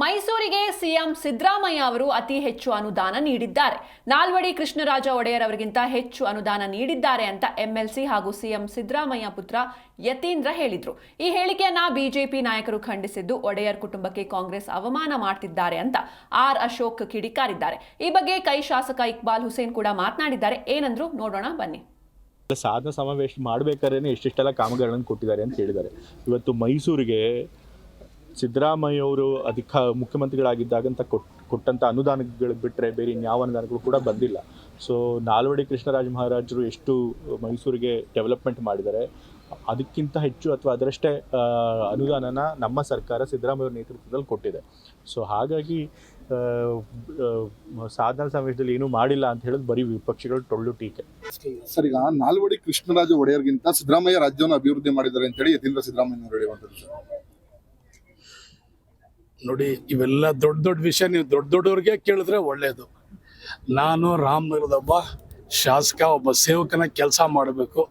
ಮೈಸೂರಿಗೆ ಸಿಎಂ ಸಿದ್ದರಾಮಯ್ಯ ಅವರು ಅತಿ ಹೆಚ್ಚು ಅನುದಾನ ನೀಡಿದ್ದಾರೆ. ನಾಲ್ವಡಿ ಕೃಷ್ಣರಾಜ ಒಡೆಯರ್ ಅವರಿಗಿಂತ ಹೆಚ್ಚು ಅನುದಾನ ನೀಡಿದ್ದಾರೆ ಅಂತ ಎಂಎಲ್ಸಿ ಹಾಗೂ ಸಿಎಂ ಸಿದ್ದರಾಮಯ್ಯ ಪುತ್ರ ಯತೀಂದ್ರ ಹೇಳಿದ್ರು. ಈ ಹೇಳಿಕೆಯನ್ನ ಬಿಜೆಪಿ ನಾಯಕರು ಖಂಡಿಸಿದ್ದು, ಒಡೆಯರ್ ಕುಟುಂಬಕ್ಕೆ ಕಾಂಗ್ರೆಸ್ ಅವಮಾನ ಮಾಡ್ತಿದ್ದಾರೆ ಅಂತ ಆರ್ ಅಶೋಕ್ ಕಿಡಿಕಾರಿದ್ದಾರೆ. ಈ ಬಗ್ಗೆ ಕೈ ಶಾಸಕ ಇಕ್ಬಾಲ್ ಹುಸೇನ್ ಕೂಡ ಮಾತನಾಡಿದ್ದಾರೆ. ಏನಂದ್ರು ನೋಡೋಣ ಬನ್ನಿ. ಸಾಧನ ಸಮಾವೇಶ ಮಾಡಬೇಕಾದ್ರೆ ಎಷ್ಟೆಷ್ಟೆಲ್ಲ ಕಾಮಗಾರಿಗಳನ್ನು ಕೊಟ್ಟಿದ್ದಾರೆ ಅಂತ ಹೇಳಿದ್ದಾರೆ. ಇವತ್ತು ಮೈಸೂರಿಗೆ ಸಿದ್ದರಾಮಯ್ಯ ಅವರು ಮುಖ್ಯಮಂತ್ರಿಗಳಾಗಿದ್ದಾಗಂತ ಕೊಟ್ಟಂಥ ಅನುದಾನಗಳು ಬಿಟ್ಟರೆ ಬೇರೆ ಇನ್ಯಾವ ಅನುದಾನಗಳು ಕೂಡ ಬಂದಿಲ್ಲ. ಸೊ ನಾಲ್ವಡಿ ಕೃಷ್ಣರಾಜ ಮಹಾರಾಜರು ಎಷ್ಟು ಮೈಸೂರಿಗೆ ಡೆವಲಪ್ಮೆಂಟ್ ಮಾಡಿದ್ದಾರೆ, ಅದಕ್ಕಿಂತ ಹೆಚ್ಚು ಅಥವಾ ಅದರಷ್ಟೇ ಅನುದಾನನ ನಮ್ಮ ಸರ್ಕಾರ ಸಿದ್ದರಾಮಯ್ಯ ನೇತೃತ್ವದಲ್ಲಿ ಕೊಟ್ಟಿದೆ. ಸೊ ಹಾಗಾಗಿ ಸಾಧನಾ ಸಮಾವೇಶದಲ್ಲಿ ಏನೂ ಮಾಡಿಲ್ಲ ಅಂತ ಹೇಳೋದು ಬರೀ ವಿಪಕ್ಷಗಳು ಟೊಳ್ಳು ಟೀಕೆ. ಸರ್, ಈಗ ನಾಲ್ವಡಿ ಕೃಷ್ಣರಾಜ ಒಡೆಯರ್ಗಿಂತ ಸಿದ್ದರಾಮಯ್ಯ ರಾಜ್ಯವನ್ನು ಅಭಿವೃದ್ಧಿ ಮಾಡಿದ್ದಾರೆ ಅಂತ ಹೇಳಿ ಯತೀಂದ್ರ ಸಿದ್ದರಾಮಯ್ಯ ಹೇಳುವಂಥದ್ದು. ನೋಡಿ, ಇವೆಲ್ಲ ದೊಡ್ಡ ದೊಡ್ಡ ವಿಷಯ ನೀವು ದೊಡ್ಡವ್ರಿಗೆ ಕೇಳಿದ್ರೆ ಒಳ್ಳೆಯದು. ನಾನು ರಾಮನಗರದ ಒಬ್ಬ ಶಾಸಕ, ಒಬ್ಬ ಸೇವಕನ ಕೆಲಸ ಮಾಡಬೇಕು.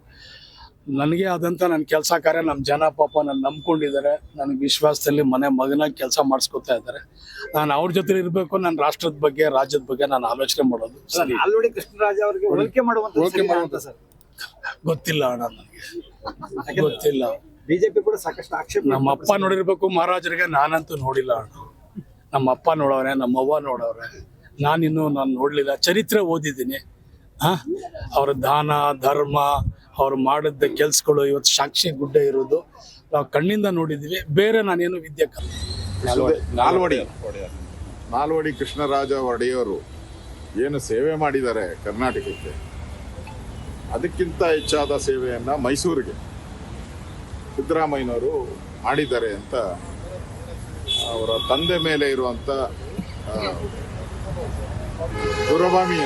ನನಗೆ ಆದಂಥ ನನ್ನ ಕೆಲಸ ಕಾರ್ಯ ನಮ್ಮ ಜನ ಪಾಪ ನನ್ನ ನಂಬ್ಕೊಂಡಿದ್ದಾರೆ. ನನಗೆ ವಿಶ್ವಾಸದಲ್ಲಿ ಮಗನಾಗಿ ಕೆಲಸ ಮಾಡಿಸ್ಕೊತಾ ಇದ್ದಾರೆ. ನಾನು ಅವ್ರ ಜೊತೆ ಇರಬೇಕು. ನನ್ನ ರಾಷ್ಟ್ರದ ಬಗ್ಗೆ, ರಾಜ್ಯದ ಬಗ್ಗೆ ನಾನು ಆಲೋಚನೆ ಮಾಡೋದು ಸರಿ. ನಾಲ್ವಡಿ ಕೃಷ್ಣರಾಜ ಅವರಿಗೆ ಹೋಲಿಕೆ ಮಾಡುವಂತ ಸರ್ ಗೊತ್ತಿಲ್ಲ ಅಣ್ಣ, ನನಗೆ ಗೊತ್ತಿಲ್ಲ. ಬಿಜೆಪಿ ಕೂಡ ಸಾಕಷ್ಟು ಆಕ್ಷೇಪ. ನಮ್ಮ ಅಪ್ಪ ನೋಡಿರ್ಬೇಕು ಮಹಾರಾಜರಿಗೆ, ನಾನಂತೂ ನೋಡಿಲ್ಲ ಅಣ್ಣ. ನಮ್ಮ ಅಪ್ಪ ನೋಡವ್ರೆ, ನಮ್ಮ ಅವ್ವ ನೋಡವ್ರೆ, ನಾನು ನೋಡಲಿಲ್ಲ. ಚರಿತ್ರೆ ಓದಿದ್ದೀನಿ. ಅವರ ದಾನ ಧರ್ಮ, ಅವ್ರು ಮಾಡಿದ ಕೆಲ್ಸಗಳು ಇವತ್ತು ಸಾಕ್ಷಿ ಗುಡ್ಡ ಇರೋದು ನಾವು ಕಣ್ಣಿಂದ ನೋಡಿದ್ದೀವಿ. ಬೇರೆ ನಾನೇನು ವಿದ್ಯೆ ನಾಲ್ವಡಿ ಕೃಷ್ಣರಾಜ ಒಡೆಯರು ಏನು ಸೇವೆ ಮಾಡಿದ್ದಾರೆ ಕರ್ನಾಟಕಕ್ಕೆ, ಅದಕ್ಕಿಂತ ಹೆಚ್ಚಾದ ಸೇವೆಯನ್ನು ಮೈಸೂರಿಗೆ ಸಿದ್ದರಾಮಯ್ಯನವರು ಮಾಡಿದ್ದಾರೆ ಅಂತ ಅವರ ತಂದೆ ಮೇಲೆ ಇರುವಂಥ ದುರಭಾಮಿಯ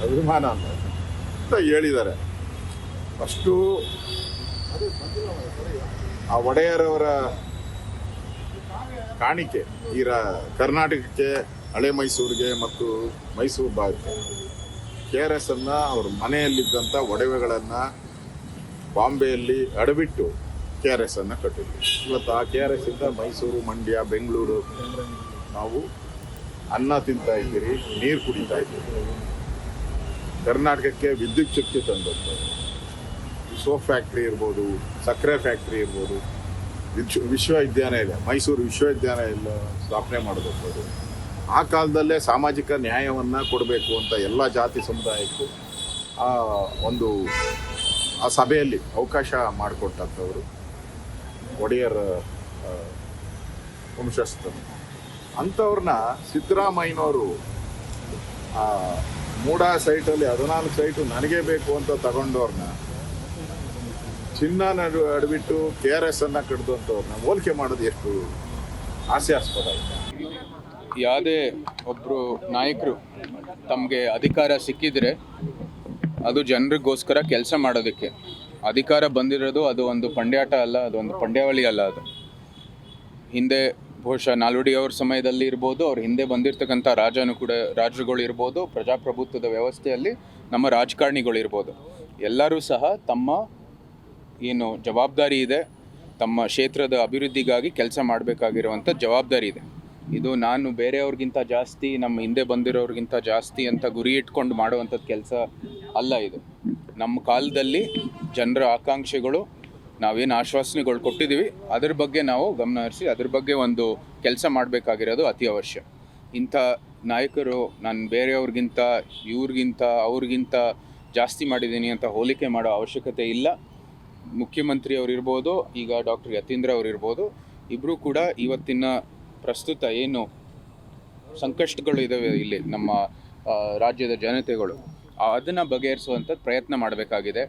ಅಭಿಮಾನ ಅಂತ ಹೇಳಿದ್ದಾರೆ. ಫಸ್ಟು ಆ ಒಡೆಯರವರ ಕಾಣಿಕೆ ಈ ಕರ್ನಾಟಕಕ್ಕೆ, ಹಳೆ ಮೈಸೂರಿಗೆ ಮತ್ತು ಮೈಸೂರು ಭಾಗಕ್ಕೆ KRS ಅನ್ನು ಅವ್ರ ಮನೆಯಲ್ಲಿದ್ದಂಥ ಒಡವೆಗಳನ್ನು ಬಾಂಬೆಯಲ್ಲಿ ಅಡವಿಟ್ಟು KRS ಅನ್ನು ಕಟ್ಟಿದ್ವಿ. ಇವತ್ತು ಆ KRS ಇಂದ ಮೈಸೂರು, ಮಂಡ್ಯ, ಬೆಂಗಳೂರು ನಾವು ಅನ್ನ ತಿಂತಾ ಇದ್ದೀರಿ, ನೀರು ಕುಡಿತಾ ಇದ್ದೀರಿ. ಕರ್ನಾಟಕಕ್ಕೆ ವಿದ್ಯುತ್ ಶಕ್ತಿ ತಂದದ್ದು, ಸೋಪ್ ಫ್ಯಾಕ್ಟ್ರಿ ಇರ್ಬೋದು, ಸಕ್ಕರೆ ಫ್ಯಾಕ್ಟ್ರಿ ಇರ್ಬೋದು, ವಿಶ್ವವಿದ್ಯಾಲಯ, ಮೈಸೂರು ವಿಶ್ವವಿದ್ಯಾಲಯ ಸ್ಥಾಪನೆ ಮಾಡೋದು. ಆ ಕಾಲದಲ್ಲೇ ಸಾಮಾಜಿಕ ನ್ಯಾಯವನ್ನು ಕೊಡಬೇಕು ಅಂತ ಎಲ್ಲ ಜಾತಿ ಸಮುದಾಯಕ್ಕೂ ಆ ಸಭೆಯಲ್ಲಿ ಅವಕಾಶ ಮಾಡಿಕೊಟ್ಟಂಥವರು ಒಡೆಯರ್ ವಂಶಸ್ಥರು. ಅಂಥವ್ರನ್ನ ಸಿದ್ದರಾಮಯ್ಯನವರು ಮೂಡಾ ಸೈಟಲ್ಲಿ 14 ಸೈಟು ನನಗೇ ಬೇಕು ಅಂತ ತಗೊಂಡವ್ರನ್ನ, ಚಿನ್ನ ಅಡ್ಬಿಟ್ಟು KRS ಅನ್ನು ಕಡ್ದಂಥವ್ರನ್ನ ಹೋಲಿಕೆ ಮಾಡೋದು ಎಷ್ಟು ಹಾಸ್ಯಾಸ್ಪದ. ಯಾವುದೇ ಒಬ್ಬರು ನಾಯಕರು ತಮಗೆ ಅಧಿಕಾರ ಸಿಕ್ಕಿದರೆ ಅದು ಜನರಿಗೋಸ್ಕರ ಕೆಲಸ ಮಾಡೋದಕ್ಕೆ ಅಧಿಕಾರ ಬಂದಿರೋದು. ಅದು ಒಂದು ಪಂಡ್ಯಾಟ ಅಲ್ಲ, ಅದು ಒಂದು ಪಂದ್ಯಾವಳಿ ಅಲ್ಲ. ಅದು ಹಿಂದೆ ಬಹುಶಃ ನಾಲ್ವಡಿ ಅವ್ರ ಸಮಯದಲ್ಲಿ ಇರ್ಬೋದು, ಅವ್ರ ಹಿಂದೆ ಬಂದಿರತಕ್ಕಂಥ ರಾಜರುಗಳು ಇರ್ಬೋದು, ಪ್ರಜಾಪ್ರಭುತ್ವದ ವ್ಯವಸ್ಥೆಯಲ್ಲಿ ನಮ್ಮ ರಾಜಕಾರಣಿಗಳು ಇರ್ಬೋದು, ಎಲ್ಲರೂ ಸಹ ತಮ್ಮ ಏನು ಜವಾಬ್ದಾರಿ ಇದೆ, ತಮ್ಮ ಕ್ಷೇತ್ರದ ಅಭಿವೃದ್ಧಿಗಾಗಿ ಕೆಲಸ ಮಾಡಬೇಕಾಗಿರುವಂಥ ಜವಾಬ್ದಾರಿ ಇದೆ. ಇದು ನಾನು ಬೇರೆಯವ್ರಿಗಿಂತ ಜಾಸ್ತಿ, ನಮ್ಮ ಹಿಂದೆ ಬಂದಿರೋರಿಗಿಂತ ಜಾಸ್ತಿ ಅಂತ ಗುರಿ ಇಟ್ಕೊಂಡು ಮಾಡುವಂಥದ್ದು ಕೆಲಸ ಅಲ್ಲ. ಇದು ನಮ್ಮ ಕಾಲದಲ್ಲಿ ಜನರ ಆಕಾಂಕ್ಷೆಗಳು, ನಾವೇನು ಆಶ್ವಾಸನೆಗಳು ಕೊಟ್ಟಿದ್ದೀವಿ, ಅದ್ರ ಬಗ್ಗೆ ನಾವು ಗಮನ ಹರಿಸಿ ಅದ್ರ ಬಗ್ಗೆ ಒಂದು ಕೆಲಸ ಮಾಡಬೇಕಾಗಿರೋದು ಅತಿ ಅವಶ್ಯ. ಇಂಥ ನಾಯಕರು ನಾನು ಬೇರೆಯವ್ರಿಗಿಂತ, ಇವ್ರಿಗಿಂತ, ಅವ್ರಿಗಿಂತ ಜಾಸ್ತಿ ಮಾಡಿದ್ದೀನಿ ಅಂತ ಹೋಲಿಕೆ ಮಾಡೋ ಅವಶ್ಯಕತೆ ಇಲ್ಲ. ಮುಖ್ಯಮಂತ್ರಿಯವರಿರ್ಬೋದು, ಈಗ ಡಾಕ್ಟರ್ ಯತೀಂದ್ರ ಅವರಿರ್ಬೋದು, ಇಬ್ಬರೂ ಕೂಡ ಇವತ್ತಿನ ಪ್ರಸ್ತುತ ಏನು ಸಂಕಷ್ಟಗಳು ಇದ್ದಾವೆ ಇಲ್ಲಿ ನಮ್ಮ ರಾಜ್ಯದ ಜನತೆಗಳು, ಅದನ್ನು ಬಗೆಹರಿಸುವಂಥದ್ದು ಪ್ರಯತ್ನ ಮಾಡಬೇಕಾಗಿದೆ.